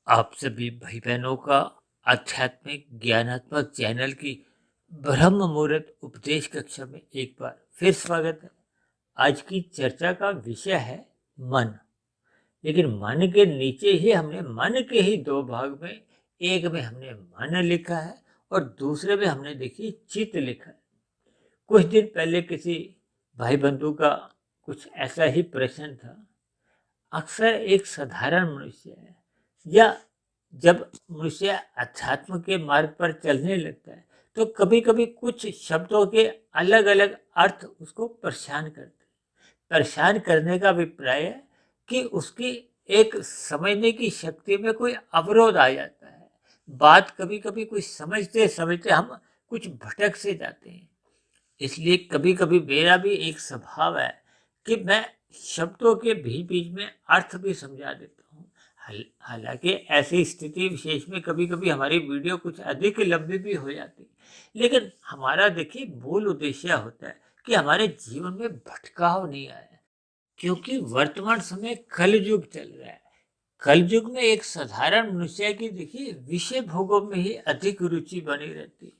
आप सभी भाई बहनों का आध्यात्मिक ज्ञानात्मक चैनल की ब्रह्म मुहूर्त उपदेश कक्षा में एक बार फिर स्वागत है। आज की चर्चा का विषय है मन। लेकिन मन के नीचे ही हमने मन के ही दो भाग में, एक में हमने मन लिखा है और दूसरे में हमने देखिए चित्त लिखा है। कुछ दिन पहले किसी भाई बंधु का कुछ ऐसा ही प्रश्न था। अक्सर एक साधारण मनुष्य है या जब मनुष्य अध्यात्म के मार्ग पर चलने लगता है तो कभी कभी कुछ शब्दों के अलग अलग अर्थ उसको परेशान करते हैं। परेशान करने का अभिप्राय है कि उसकी एक समझने की शक्ति में कोई अवरोध आ जाता है। बात कभी कभी कुछ समझते समझते हम कुछ भटक से जाते हैं। इसलिए कभी कभी मेरा भी एक स्वभाव है कि मैं शब्दों के बीच बीच में अर्थ भी समझा देता हूँ। हालांकि ऐसी स्थिति विशेष में कभी कभी हमारी वीडियो कुछ अधिक लंबी भी हो जाती है, लेकिन हमारा देखिए मूल उद्देश्य होता है कि हमारे जीवन में भटकाव नहीं आए, क्योंकि वर्तमान समय कलयुग चल रहा है। कलयुग में एक साधारण मनुष्य की देखिए विषय भोगों में ही अधिक रुचि बनी रहती है।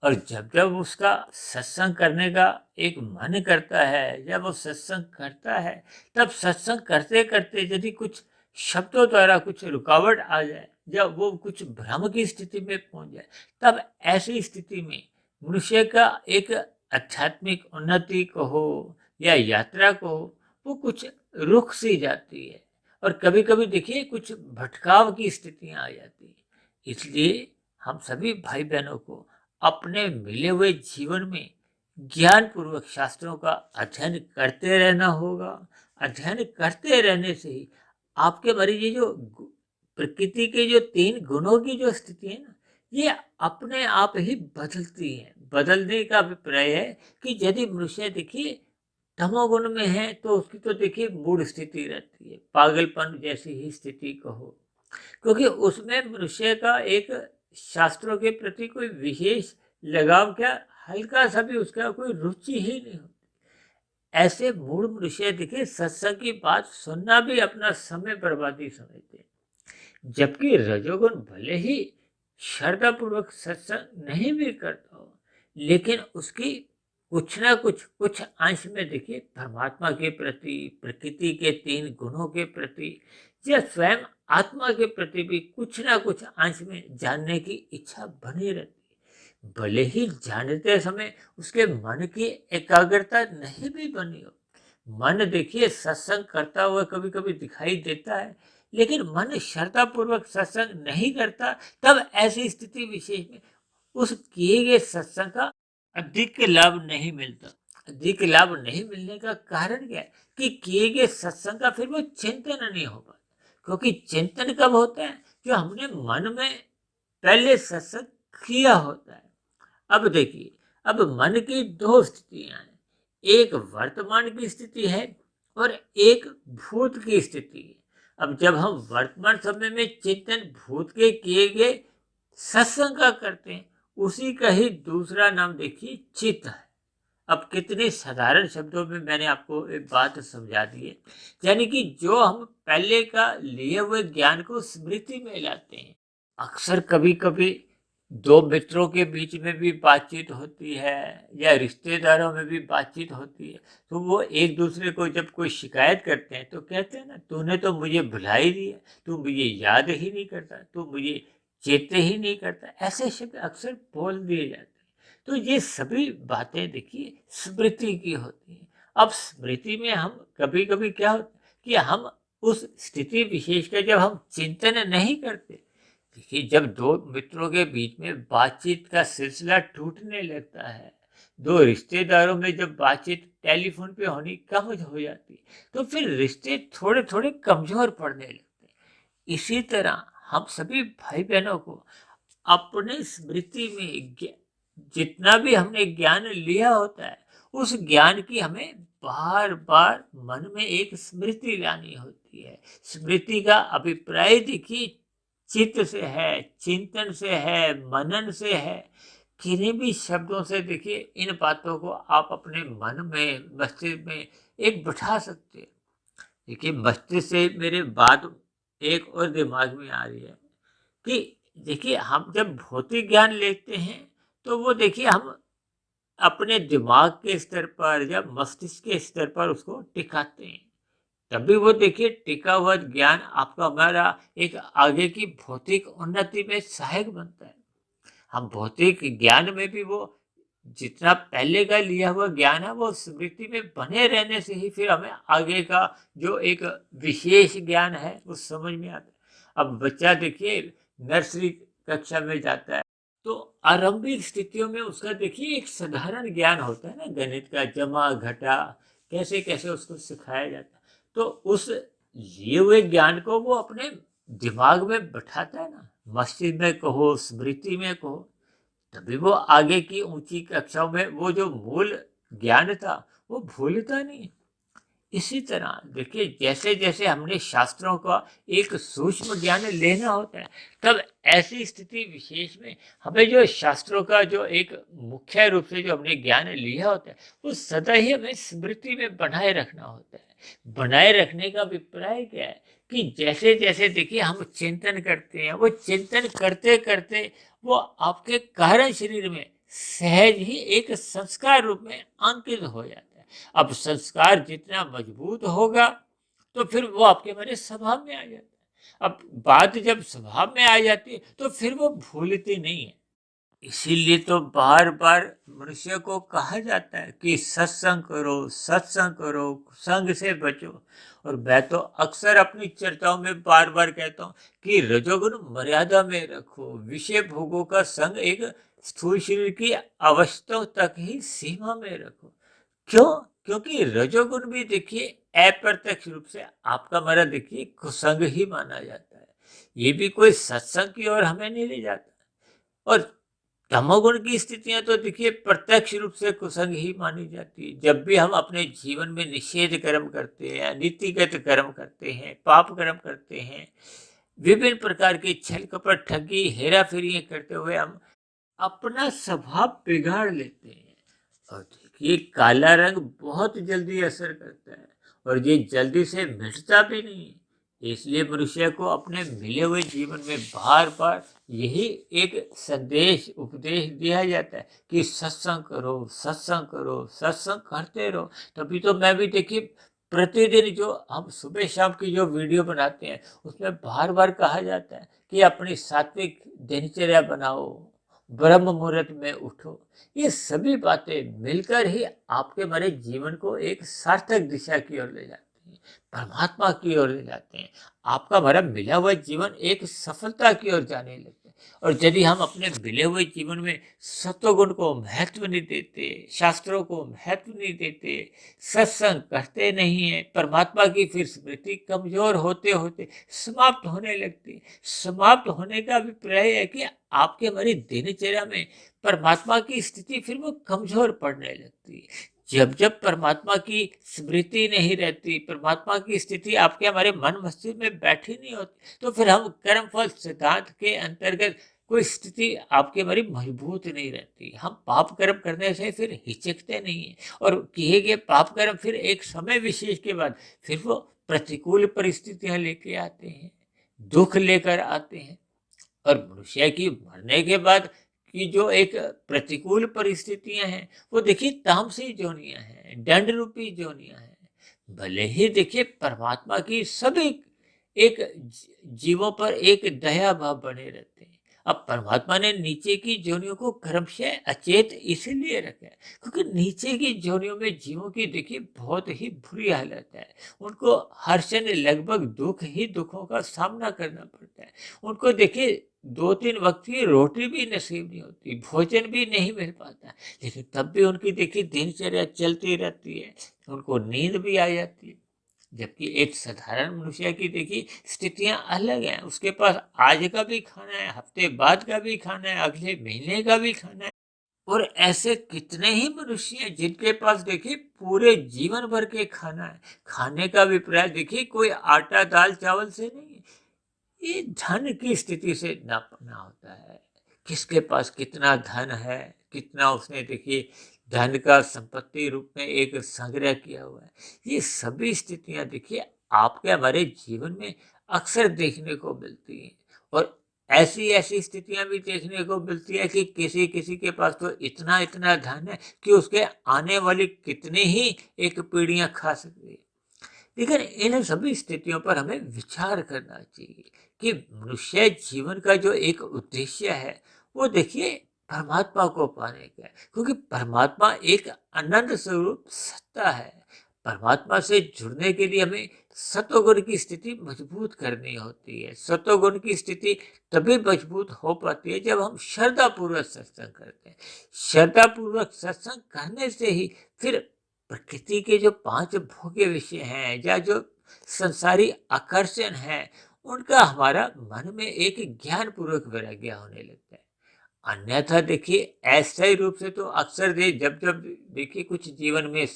और जब जब उसका सत्संग करने का एक मन करता है, जब वो सत्संग करता है, तब सत्संग करते करते यदि कुछ शब्दों द्वारा कुछ रुकावट आ जाए, जब वो कुछ भ्रम की स्थिति में पहुंच जाए, तब ऐसी स्थिति में मनुष्य का एक आध्यात्मिक उन्नति को हो या यात्रा को हो, वो कुछ रुक सी जाती है और कभी कभी देखिए कुछ भटकाव की स्थितियां आ जाती है। इसलिए हम सभी भाई बहनों को अपने मिले हुए जीवन में ज्ञान पूर्वक शास्त्रों का अध्ययन करते रहना होगा। अध्ययन करते रहने से ही आपके मरीज ये जो प्रकृति के जो तीन गुणों की जो स्थिति है ना, ये अपने आप ही बदलती है। बदलने का अभिप्राय है कि यदि मनुष्य देखिए तमोगुण में है तो उसकी तो देखिए मूड स्थिति रहती है, पागलपन जैसी ही स्थिति कहो, क्योंकि उसमें मनुष्य का एक शास्त्रों के प्रति कोई विशेष लगाव क्या, हल्का सा भी उसका कोई रुचि ही नहीं होती। ऐसे मूढ़ मनुष्य देखिए सत्संग की बात सुनना भी अपना समय बर्बादी समझते हैं। जबकि रजोगुण भले ही श्रद्धा पूर्वक सत्संग नहीं भी करता हो, लेकिन उसकी कुछ ना कुछ अंश में देखिए परमात्मा के प्रति, प्रकृति के तीन गुणों के प्रति या स्वयं आत्मा के प्रति भी कुछ ना कुछ अंश में जानने की इच्छा बनी रहती है। भले ही जानते समय उसके मन की एकाग्रता नहीं भी बनी हो। मन देखिए सत्संग करता हुआ कभी कभी दिखाई देता है, लेकिन मन श्रद्धा पूर्वक सत्संग नहीं करता, तब ऐसी स्थिति विशेष में उस किए गए सत्संग का अधिक लाभ नहीं मिलता। अधिक लाभ नहीं मिलने का कारण क्या है कि किए गए सत्संग का फिर वो चिंतन नहीं हो पाता। क्योंकि चिंतन कब होता है, जो हमने मन में पहले सत्संग किया होता है। अब देखिए, अब मन की दो स्थितियां हैं, एक वर्तमान की स्थिति है और एक भूत की स्थिति है। अब जब हम वर्तमान समय में चिंतन भूत के किए गए सत्संग का करते हैं, उसी का ही दूसरा नाम देखिए चित्त है। अब कितने साधारण शब्दों में मैंने आपको एक बात समझा दी है, यानी कि जो हम पहले का लिए हुए ज्ञान को स्मृति में लाते हैं। अक्सर कभी कभी दो मित्रों के बीच में भी बातचीत होती है या रिश्तेदारों में भी बातचीत होती है, तो वो एक दूसरे को जब कोई शिकायत करते हैं तो कहते हैं ना, तूने तो मुझे भुला ही दिया, तू मुझे याद ही नहीं करता, तू मुझे चेते ही नहीं करता। ऐसे शब्द अक्सर बोल दिए जाते हैं। तो ये सभी बातें देखिए स्मृति की होती हैं। अब स्मृति में हम कभी कभी क्या होता है कि हम उस स्थिति विशेष का जब हम चिंतन नहीं करते, देखिए जब दो मित्रों के बीच में बातचीत का सिलसिला टूटने लगता है, दो रिश्तेदारों में जब बातचीत टेलीफोन पे होनी कम हो जाती, तो फिर रिश्ते थोड़े थोड़े कमजोर पड़ने लगते हैं। इसी तरह हम सभी भाई बहनों को अपने स्मृति में जितना भी हमने ज्ञान लिया होता है, उस ज्ञान की हमें बार बार मन में एक स्मृति लानी होती है। स्मृति का अभिप्राय देखिए चित्त से है, चिंतन से है, मनन से है। किन्हीं भी शब्दों से देखिए इन बातों को आप अपने मन में, मस्तिष्क में एक बिठा सकते हैं। देखिए मस्तिष्क से मेरे बात एक और दिमाग में आ रही है कि देखिए हम जब भौतिक ज्ञान लेते हैं तो वो देखिए हम अपने दिमाग के स्तर पर या मस्तिष्क के स्तर पर उसको टिकाते हैं। तभी वो देखिए टिका हुआ ज्ञान आपका हमारा एक आगे की भौतिक उन्नति में सहायक बनता है। हम भौतिक ज्ञान में भी वो जितना पहले का लिया हुआ ज्ञान है वो स्मृति में बने रहने से ही फिर हमें आगे का जो एक विशेष ज्ञान है वो समझ में आता है। अब बच्चा देखिए नर्सरी कक्षा में जाता है तो आरंभिक स्थितियों में उसका देखिए एक साधारण ज्ञान होता है ना, गणित का जमा घटा कैसे कैसे उसको सिखाया जाता है। तो उस लिए हुए ज्ञान को वो अपने दिमाग में बैठाता है ना, मस्तिष्क में कहो स्मृति में कहो, तभी वो आगे की ऊंची कक्षाओं में वो जो मूल ज्ञान था वो भूलता नहीं। इसी तरह देखिए जैसे जैसे हमने शास्त्रों का एक सूक्ष्म ज्ञान लेना होता है तब ऐसी स्थिति विशेष में हमें जो शास्त्रों का जो एक मुख्य रूप से जो हमने ज्ञान लिया होता है वो सदा ही हमें स्मृति में बनाए रखना होता है। बनाए रखने का अभिप्राय क्या है कि जैसे जैसे देखिए हम चिंतन करते हैं वो चिंतन करते करते वो आपके कारण शरीर में सहज ही एक संस्कार रूप में अंकित हो जाता है। अब संस्कार जितना मजबूत होगा तो फिर वो आपके हमारे स्वभाव में आ जाता है। अब बात जब स्वभाव में आ जाती है तो फिर वो भूलती नहीं है। इसीलिए तो बार बार मनुष्य को कहा जाता है कि सत्संग करो संग से बचो। और मैं तो अक्सर अपनी चर्चाओं में बार बार कहता हूँ कि रजोगुण मर्यादा में रखो, विषय भोगों का संग एक स्थूल शरीर की अवस्थाओं तक ही सीमा में रखो। क्यों? क्योंकि रजोगुण भी देखिए अप्रत्यक्ष रूप से आपका हमारा देखिए कुसंग ही माना जाता है। ये भी कोई सत्संग की ओर हमें नहीं ले जाता। और तमोगुण की स्थितियां तो देखिए प्रत्यक्ष रूप से कुसंग ही मानी जाती है। जब भी हम अपने जीवन में निषेध कर्म करते हैं, नीतिगत कर्म करते हैं, पाप कर्म करते हैं, विभिन्न प्रकार की छल कपट ठगी हेरा फेरी करते हुए हम अपना स्वभाव बिगाड़ लेते हैं। और देखिए काला रंग बहुत जल्दी असर करता है और ये जल्दी से मिटता भी नहीं है। इसलिए मनुष्य को अपने मिले हुए जीवन में बार बार यही एक संदेश उपदेश दिया जाता है कि सत्संग करो सत्संग करते रहो। तभी तो मैं भी देखिए प्रतिदिन जो हम सुबह शाम की जो वीडियो बनाते हैं उसमें बार बार कहा जाता है कि अपनी सात्विक दिनचर्या बनाओ, ब्रह्म मुहूर्त में उठो। ये सभी बातें मिलकर ही आपके हमारे जीवन को एक सार्थक दिशा की ओर ले जाती हैं, परमात्मा की ओर ले जाते हैं। आपका हमारा मिला हुआ जीवन एक सफलता की ओर जाने लगता है। और यदि हम अपने मिले हुए जीवन में सत्वगुण को महत्व नहीं देते, शास्त्रों को महत्व नहीं देते, सत्संग करते नहीं है, परमात्मा की फिर स्मृति कमजोर होते होते समाप्त होने लगती। समाप्त होने का अभिप्राय है कि आपके हमारी दिनचर्या में परमात्मा की स्थिति फिर वो कमजोर पड़ने लगती है। जब जब परमात्मा की स्मृति नहीं रहती, परमात्मा की स्थिति आपके हमारे मन मस्तिष्क में बैठी नहीं होती, तो फिर हम कर्म फल सिद्धांत के अंतर्गत कोई स्थिति आपके हमारी मजबूत नहीं रहती। हम पाप कर्म करने से फिर हिचकते नहीं है और किए गए पाप कर्म फिर एक समय विशेष के बाद फिर वो प्रतिकूल परिस्थितियां लेके आते हैं, दुख लेकर आते हैं। और मनुष्य की मरने के बाद की जो एक प्रतिकूल परिस्थितियां हैं वो देखिए तामसी जोनियां हैं, दंड रूपी जोनियां हैं। भले ही देखिए परमात्मा की सभी एक जीवों पर एक दया भाव बने रहते हैं। अब परमात्मा ने नीचे की जोनियों को क्रमशः अचेत इसीलिए रखा है क्योंकि नीचे की जोनियों में जीवों की देखिए बहुत ही बुरी हालत है। उनको हर समय लगभग दुख ही दुखों का सामना करना पड़ता है। उनको देखिए 2-3 वक्त की रोटी भी नसीब नहीं होती, भोजन भी नहीं मिल पाता, लेकिन तब भी उनकी देखिए दिनचर्या चलती रहती है, उनको नींद भी आ जाती है। जबकि एक साधारण मनुष्य की देखिए स्थितियां अलग हैं। उसके पास आज का भी खाना है, हफ्ते बाद का भी खाना है, अगले महीने का भी खाना है। और ऐसे कितने ही मनुष्य हैं जिनके पास देखिए पूरे जीवन भर के खाना है। खाने का अभिप्राय देखिए कोई आटा दाल चावल से नहीं है, ये धन की स्थिति से नापना होता है। किसके पास कितना धन है, कितना उसने देखिए धन का संपत्ति रूप में एक संग्रह किया हुआ है। ये सभी स्थितियां देखिए आपके हमारे जीवन में अक्सर देखने को मिलती हैं। और ऐसी ऐसी स्थितियां भी देखने को मिलती है कि किसी किसी के पास तो इतना इतना धन है कि उसके आने वाली कितनी ही एक पीढ़ियां खा सकती है। लेकिन इन सभी स्थितियों पर हमें विचार करना चाहिए कि मनुष्य जीवन का जो एक उद्देश्य है वो देखिए परमात्मा को पाने का है, क्योंकि परमात्मा एक अनंत स्वरूप सत्ता है। परमात्मा से जुड़ने के लिए हमें सतोगुण की स्थिति मजबूत करनी होती है। सतोगुण की स्थिति तभी मजबूत हो पाती है जब हम श्रद्धा पूर्वक सत्संग करते हैं। श्रद्धा पूर्वक सत्संग करने से ही फिर प्रकृति के जो पांच भोग्य विषय हैं या जो संसारी आकर्षण है उनका हमारा मन में एक ज्ञान पूर्वक वैराग्य होने लगता है। अन्यथा देखिए अस्थायी रूप से तो अक्सर जब जब देखिए कुछ जीवन में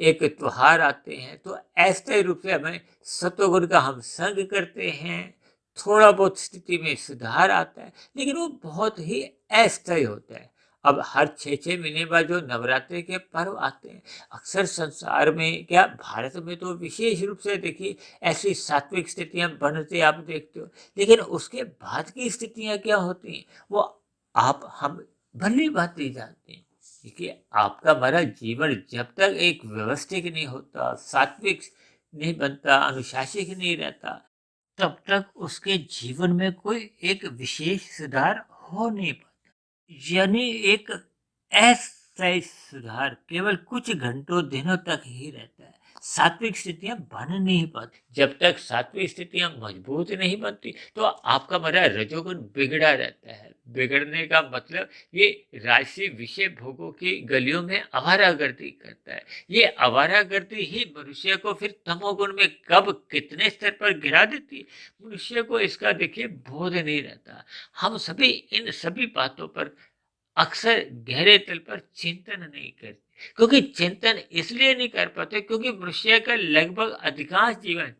एक त्योहार आते हैं तो अस्थायी रूप से हमें सतोगुण का हम संग करते हैं। थोड़ा बहुत स्थिति में सुधार आता है लेकिन वो बहुत ही अस्थायी होता है। अब हर 6-6 महीने बाद जो नवरात्रि के पर्व आते हैं अक्सर संसार में क्या भारत में तो विशेष रूप से देखिए ऐसी सात्विक स्थितियां बनते आप देखते हो। लेकिन उसके बाद की स्थितियां क्या होती हैं वो आप हम भली भांति जानते हैं। देखिए आपका हमारा जीवन जब तक एक व्यवस्थित नहीं होता, सात्विक नहीं बनता, अनुशासित नहीं रहता, तब तक उसके जीवन में कोई एक विशेष सुधार हो नहीं पाता। यानी एक अस्थायी सुधार केवल कुछ घंटों दिनों तक ही रहता है। सात्विक स्थितियां बन नहीं पाती। जब तक सात्विक स्थितियां मजबूत नहीं बनती तो आपका हमारा रजोगुण बिगड़ा रहता है। बिगड़ने का मतलब ये राशि विषय भोगों की गलियों में आवारागर्दी करता है। ये आवारागर्दी ही मनुष्य को फिर तमोगुण में कब कितने स्तर पर गिरा देती है मनुष्य को इसका देखिए बोध नहीं रहता। हम सभी इन सभी बातों पर अक्सर गहरे तल पर चिंतन नहीं करते, क्योंकि चिंतन इसलिए नहीं कर पाते क्योंकि मनुष्य का लगभग अधिकांश जीवन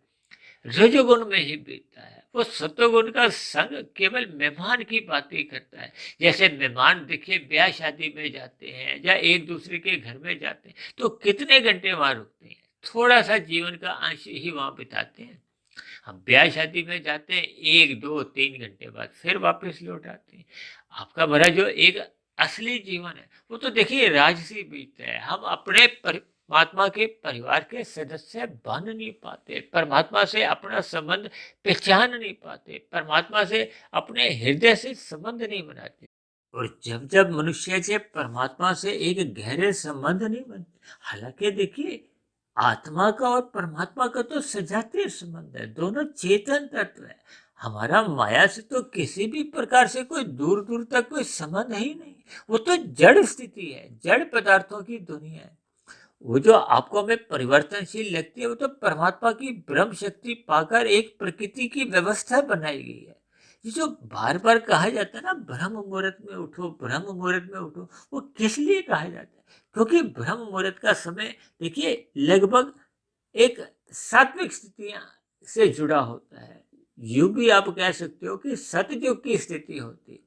रजोगुण में ही बीतता है। वो सतोगुण का संग केवल मेहमान की बात ही करता है। जैसे मेहमान देखिए ब्याह शादी में जाते हैं या एक दूसरे के घर में जाते हैं तो कितने घंटे वहां रुकते हैं, थोड़ा सा जीवन का अंश ही वहां बिताते हैं। हम ब्याह शादी में जाते हैं 1-2-3 घंटे बाद फिर वापस लौट आते हैं। आपका भरा जो एक असली जीवन है वो तो देखिए राजसी बीतता है। हम अपने परमात्मा के परिवार के सदस्य बन नहीं पाते, परमात्मा से अपना संबंध पहचान नहीं पाते, परमात्मा से अपने हृदय से संबंध नहीं बनाते। और जब जब मनुष्य से परमात्मा से एक गहरे संबंध नहीं बनते, हालांकि देखिए आत्मा का और परमात्मा का तो सजातीय संबंध है, दोनों चेतन तत्व है। हमारा माया से तो किसी भी प्रकार से कोई दूर दूर तक कोई संबंध ही नहीं। वो तो जड़ स्थिति है, जड़ पदार्थों की दुनिया है। वो जो आपको हमें परिवर्तनशील लगती है वो तो परमात्मा की ब्रह्म शक्ति पाकर एक प्रकृति की व्यवस्था बनाई गई है। ये जो बार बार कहा जाता है ना ब्रह्म मुहूर्त में उठो, ब्रह्म मुहूर्त में उठो, वो किस लिए कहा जाता है? क्योंकि ब्रह्म मुहूर्त का समय देखिए लगभग एक सात्विक स्थितियां से जुड़ा होता है। यूं भी आप कह सकते हो कि सतयुग की स्थिति होती है।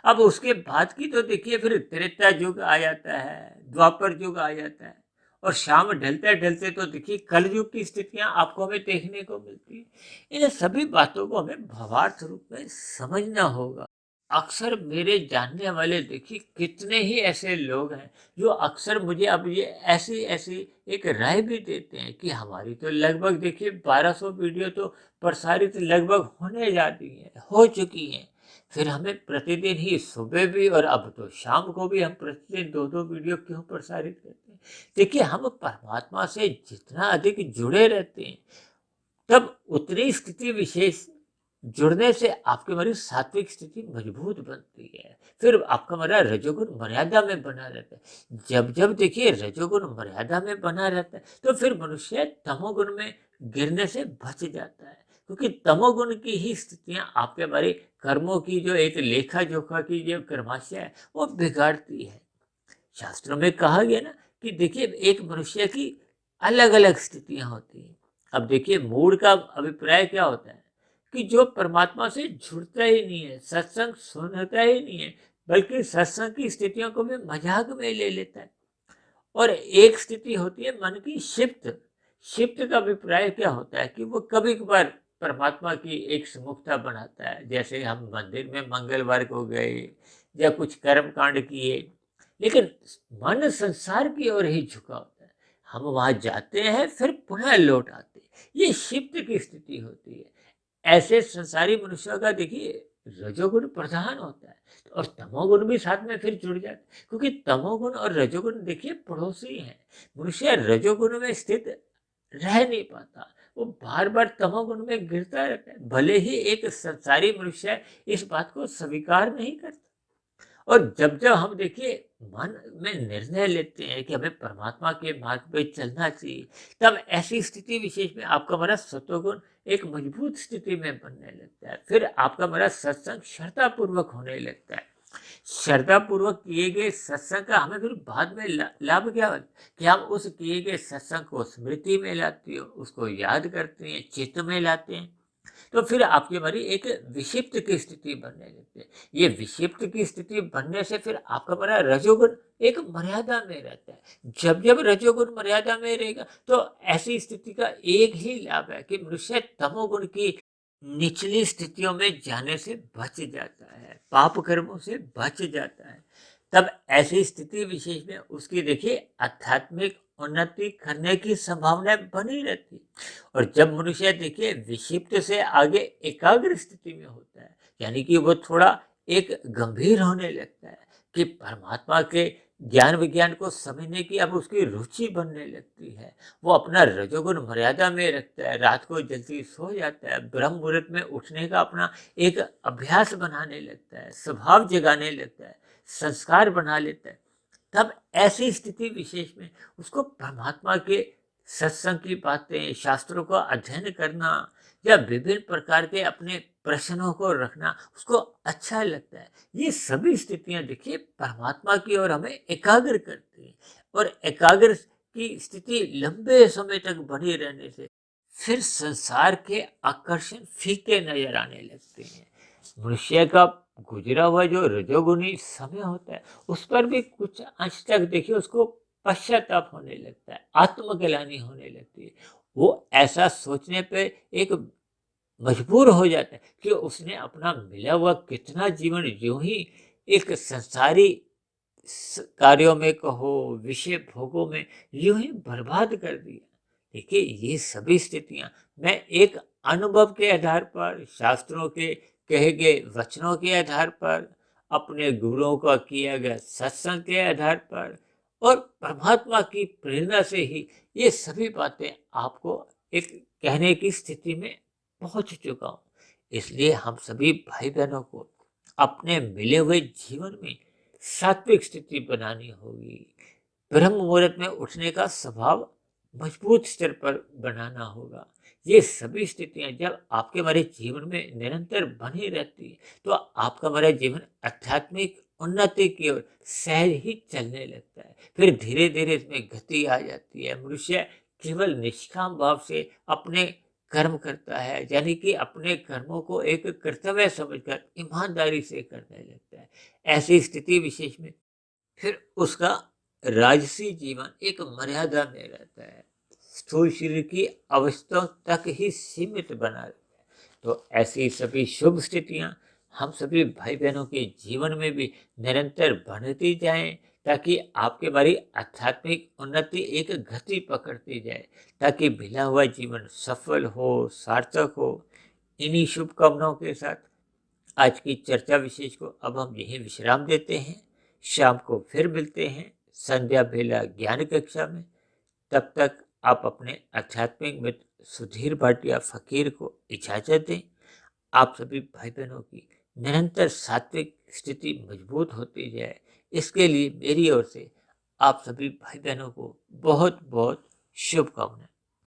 अब उसके बाद की तो देखिए फिर त्रेता युग आ जाता है, द्वापर युग आ जाता है और शाम ढलते ढलते तो देखिए कलयुग की स्थितियां आपको हमें देखने को मिलती है। इन सभी बातों को हमें भावार्थ रूप में समझना होगा। अक्सर मेरे जानने वाले देखिए कितने ही ऐसे लोग हैं जो अक्सर मुझे अब ये ऐसी ऐसी एक राय भी देते हैं कि हमारी तो लगभग देखिए 1200 वीडियो तो प्रसारित लगभग होने जाती है, हो चुकी हैं। फिर हमें प्रतिदिन ही सुबह भी और अब तो शाम को भी हम प्रतिदिन 2-2 वीडियो क्यों प्रसारित करते हैं? देखिए हम परमात्मा से जितना अधिक जुड़े रहते हैं तब उतनी स्थिति विशेष जुड़ने से आपकी हमारी सात्विक स्थिति मजबूत बनती है। फिर आपका हमारा रजोगुण मर्यादा में बना रहता है। जब जब देखिए रजोगुण मर्यादा में बना रहता है तो फिर मनुष्य तमोगुण में गिरने से बच जाता है, क्योंकि तमोगुण की ही स्थितियां आपके हमारे कर्मों की जो एक लेखा जोखा की जो कर्माशय है वो बिगाड़ती है। शास्त्रों में कहा गया ना कि देखिए एक मनुष्य की अलग अलग स्थितियां होती हैं। अब देखिए मूड का अभिप्राय क्या होता है कि जो परमात्मा से जुड़ता ही नहीं है, सत्संग सुनता ही नहीं है, बल्कि सत्संग की स्थितियों को भी मजाक में ले लेता है। और एक स्थिति होती है मन की शिफ्ट। शिफ्ट का अभिप्राय क्या होता है कि वो कभी कभार परमात्मा की एक सुमुखता बनाता है। जैसे हम मंदिर में मंगलवार को गए या कुछ कर्म कांड किए, लेकिन मन संसार की ओर ही झुका होता है। हम वहां जाते हैं फिर पुनः लौट आते हैं। ये शिफ्ट की स्थिति होती है। ऐसे संसारी मनुष्यों का देखिए रजोगुण प्रधान होता है और तमोगुण भी साथ में फिर जुड़ जाते हैं, क्योंकि तमोगुण और रजोगुण देखिए पड़ोसी हैं। मनुष्य रजोगुण में स्थित रह नहीं पाता, वो बार बार तमोगुण में गिरता रहता है, भले ही एक संसारी मनुष्य इस बात को स्वीकार नहीं करता। और जब जब हम देखिए मन में निर्णय लेते हैं कि हमें परमात्मा के मार्ग पे चलना चाहिए, तब ऐसी स्थिति विशेष में आपका हमारा सत्वगुण एक मजबूत स्थिति में बनने लगता है। फिर आपका हमारा सत्संग श्रद्धा पूर्वक होने लगता है। श्रद्धा पूर्वक किए गए सत्संग का हमें फिर बाद में लाभ क्या होता है कि हम उस किए गए सत्संग को स्मृति में लाते हैं, उसको याद करते हैं, चित्त में लाते हैं। तो फिर आपकी हमारी एक विक्षिप्त की स्थिति बनने लगती है। ये विक्षिप्त की स्थिति बनने से फिर आपका हमारा रजोगुण एक मर्यादा में रहता है। जब जब रजोगुण मर्यादा में रहेगा तो ऐसी स्थिति का एक ही लाभ है कि मनुष्य तमोगुण की निचली स्थितियों में जाने से बच जाता है, पाप कर्मों से बच जाता है। तब ऐसी स्थिति विशेष में उसकी देखिए आध्यात्मिक उन्नति करने की संभावना बनी रहती है। और जब मनुष्य देखिए विक्षिप्त से आगे एकाग्र स्थिति में होता है, यानी कि वो थोड़ा एक गंभीर होने लगता है कि परमात्मा के ज्ञान विज्ञान को समझने की अब उसकी रुचि बनने लगती है। वो अपना रजोगुण मर्यादा में रखता है, रात को जल्दी सो जाता है, ब्रह्म मुहूर्त में उठने का अपना एक अभ्यास बनाने लगता है, स्वभाव जगाने लगता है, संस्कार बना लेता है। तब ऐसी स्थिति विशेष में उसको परमात्मा के सत्संग की बातें, शास्त्रों का अध्ययन करना या विभिन्न प्रकार के अपने प्रश्नों को रखना उसको अच्छा लगता है। ये सभी स्थितियां देखिए परमात्मा की ओर हमें एकाग्र करती हैं। और एकाग्र की स्थिति लंबे समय तक बनी रहने से फिर संसार के आकर्षण फीके नजर आने लगते हैं। मनुष्य का गुजरा हुआ जो रजोगुनी समय होता है उस पर भी कुछ अंश तक देखिए उसको पश्चाताप होने लगता है, आत्मग्लानि होने लगती है। वो ऐसा सोचने पे एक मजबूर हो जाता है कि उसने अपना मिला हुआ कितना जीवन यूं ही एक संसारी कार्यों में कहो, विषय भोगों में यूं ही बर्बाद कर दिया। देखिए ये सभी स्थितियां मैं एक अनुभव के आधार पर, शास्त्रों के कहे गए वचनों के आधार पर, अपने गुरुओं का किया गया सत्संग के आधार पर और परमात्मा की प्रेरणा से ही ये सभी बातें आपको एक कहने की स्थिति में पहुंच चुका हूं। इसलिए हम सभी भाई बहनों को अपने मिले हुए जीवन में सात्विक स्थिति बनानी होगी। ब्रह्म मुहूर्त में उठने का स्वभाव मजबूत स्तर पर बनाना होगा। ये सभी स्थितियां जब आपके हमारे जीवन में निरंतर बनी रहती है तो आपका हमारा जीवन आध्यात्मिक उन्नति की ओर सहज ही चलने लगता है। फिर धीरे धीरे इसमें गति आ जाती है। मनुष्य केवल निष्काम भाव से अपने कर्म करता है, यानी कि अपने कर्मों को एक कर्तव्य समझकर ईमानदारी से करने लगता है। ऐसी स्थिति विशेष में फिर उसका राजसी जीवन एक मर्यादा में रहता है, स्थूल शरीर की अवस्थाओं तक ही सीमित बना रहता है। तो ऐसी सभी शुभ स्थितियां हम सभी भाई बहनों के जीवन में भी निरंतर बढ़ती जाएं, ताकि आपके हमारी आध्यात्मिक उन्नति एक गति पकड़ती जाए, ताकि मिला हुआ जीवन सफल हो, सार्थक हो। इन्हीं शुभकामनाओं के साथ आज की चर्चा विशेष को अब हम यहीं विश्राम देते हैं। शाम को फिर मिलते हैं संध्या बेला ज्ञान कक्षा में। तब तक आप अपने आध्यात्मिक मित्र सुधीर भाटिया फकीर को इजाजत दें। आप सभी भाई बहनों की निरंतर सात्विक स्थिति मजबूत होती जाए, इसके लिए मेरी ओर से आप सभी भाई बहनों को बहुत बहुत शुभकामनाएं।